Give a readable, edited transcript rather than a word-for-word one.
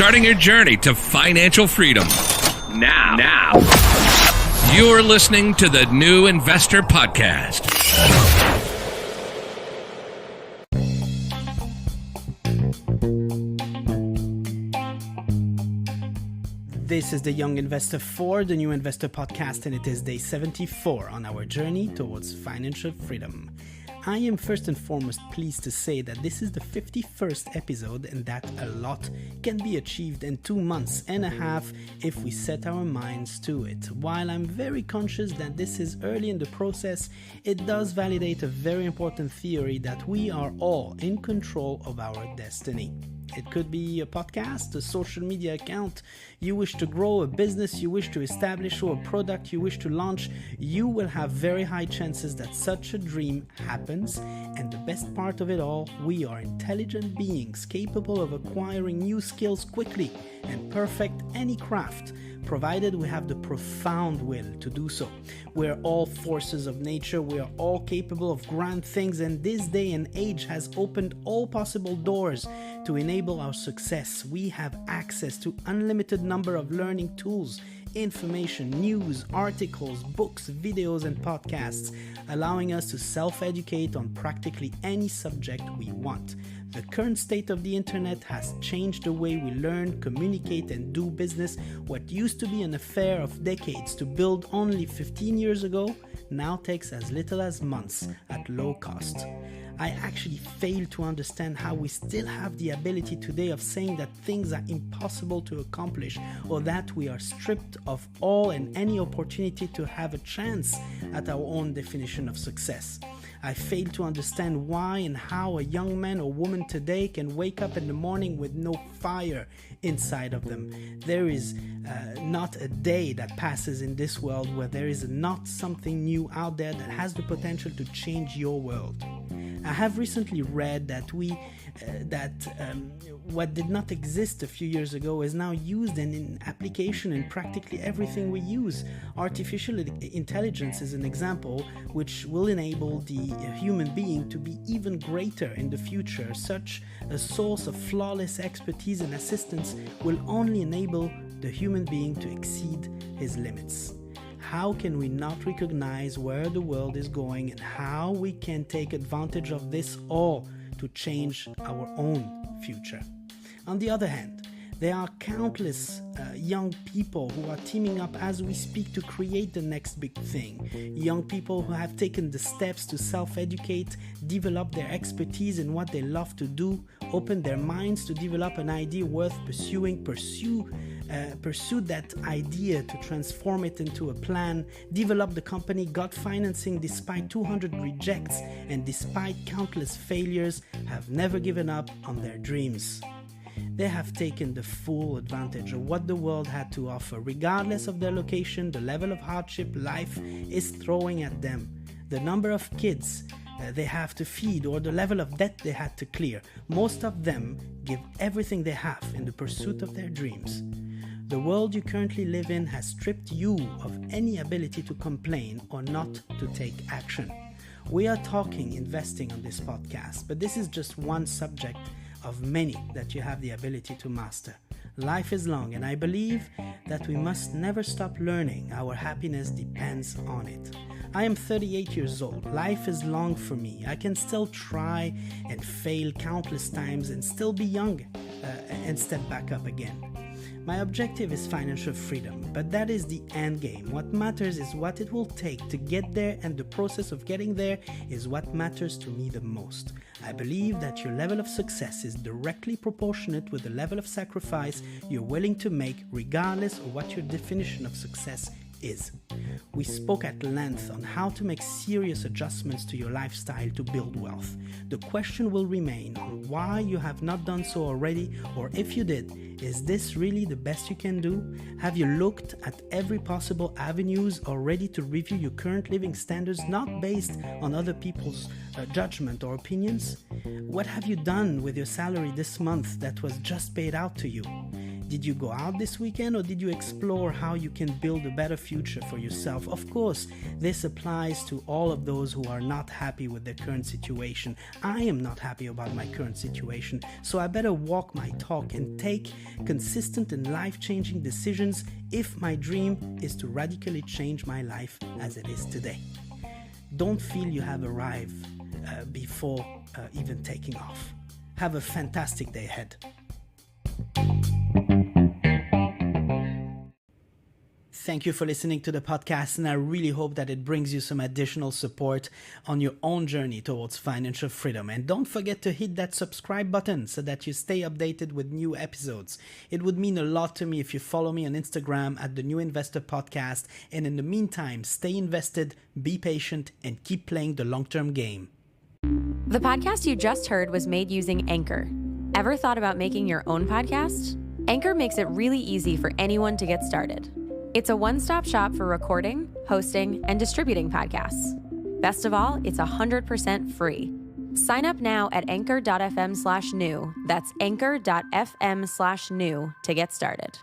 starting your journey to financial freedom. Now, you're listening to the New Investor Podcast. This is the Young Investor for the New Investor Podcast, and it is day 74 on our journey towards financial freedom. I am first and foremost pleased to say that this is the 51st episode and that a lot can be achieved in 2.5 months if we set our minds to it. While I'm very conscious that this is early in the process, it does validate a very important theory that we are all in control of our destiny. It could be a podcast, a social media account you wish to grow, a business you wish to establish, or a product you wish to launch. You will have very high chances that such a dream happens. And the best part of it all, we are intelligent beings capable of acquiring new skills quickly and perfect any craft, provided we have the profound will to do so. We're all forces of nature, we are all capable of grand things, and this day and age has opened all possible doors to enable our success. We have access to unlimited number of learning tools, information, news, articles, books, videos, and podcasts, allowing us to self-educate on practically any subject we want. The current state of the internet has changed the way we learn, communicate, and do business. What used to be an affair of decades to build only 15 years ago now takes as little as months at low cost. I actually fail to understand how we still have the ability today of saying that things are impossible to accomplish, or that we are stripped of all and any opportunity to have a chance at our own definition of success. I fail to understand why and how a young man or woman today can wake up in the morning with no fire inside of them. There is not a day that passes in this world where there is not something new out there that has the potential to change your world. I have recently read that what did not exist a few years ago is now used in application in practically everything we use. Artificial intelligence is an example which will enable the human being to be even greater in the future. Such a source of flawless expertise and assistance will only enable the human being to exceed his limits. How can we not recognize where the world is going and how we can take advantage of this all to change our own future? On the other hand, there are countless young people who are teaming up as we speak to create the next big thing. Young people who have taken the steps to self-educate, develop their expertise in what they love to do, open their minds to develop an idea worth pursuing, pursue that idea to transform it into a plan, develop the company, got financing despite 200 rejects, and despite countless failures, have never given up on their dreams. They have taken the full advantage of what the world had to offer, regardless of their location, the level of hardship life is throwing at them, the number of kids they have to feed, or the level of debt they had to clear. Most of them give everything they have in the pursuit of their dreams. The world you currently live in has stripped you of any ability to complain or not to take action. We are talking investing on this podcast, but this is just one subject of many that you have the ability to master. Life is long, and I believe that we must never stop learning. Our happiness depends on it. I am 38 years old. Life is long for me. I can still try and fail countless times and still be young and step back up again. My objective is financial freedom, but that is the end game. What matters is what it will take to get there, and the process of getting there is what matters to me the most. I believe that your level of success is directly proportionate with the level of sacrifice you're willing to make, regardless of what your definition of success is. We spoke at length on how to make serious adjustments to your lifestyle to build wealth. The question will remain on why you have not done so already, or if you did, is this really the best you can do? Have you looked at every possible avenues already to review your current living standards, not based on other people's judgment or opinions? What have you done with your salary this month that was just paid out to you? Did you go out this weekend, or did you explore how you can build a better future for yourself? Of course, this applies to all of those who are not happy with their current situation. I am not happy about my current situation, so I better walk my talk and take consistent and life-changing decisions if my dream is to radically change my life as it is today. Don't feel you have arrived before even taking off. Have a fantastic day ahead. Thank you for listening to the podcast, and I really hope that it brings you some additional support on your own journey towards financial freedom. And don't forget to hit that subscribe button so that you stay updated with new episodes. It would mean a lot to me if you follow me on Instagram at The New Investor Podcast. And in the meantime, stay invested, be patient, and keep playing the long-term game. The podcast you just heard was made using Anchor. Ever thought about making your own podcast? Anchor makes it really easy for anyone to get started. It's a one-stop shop for recording, hosting, and distributing podcasts. Best of all, it's 100% free. Sign up now at anchor.fm/new. That's anchor.fm/new to get started.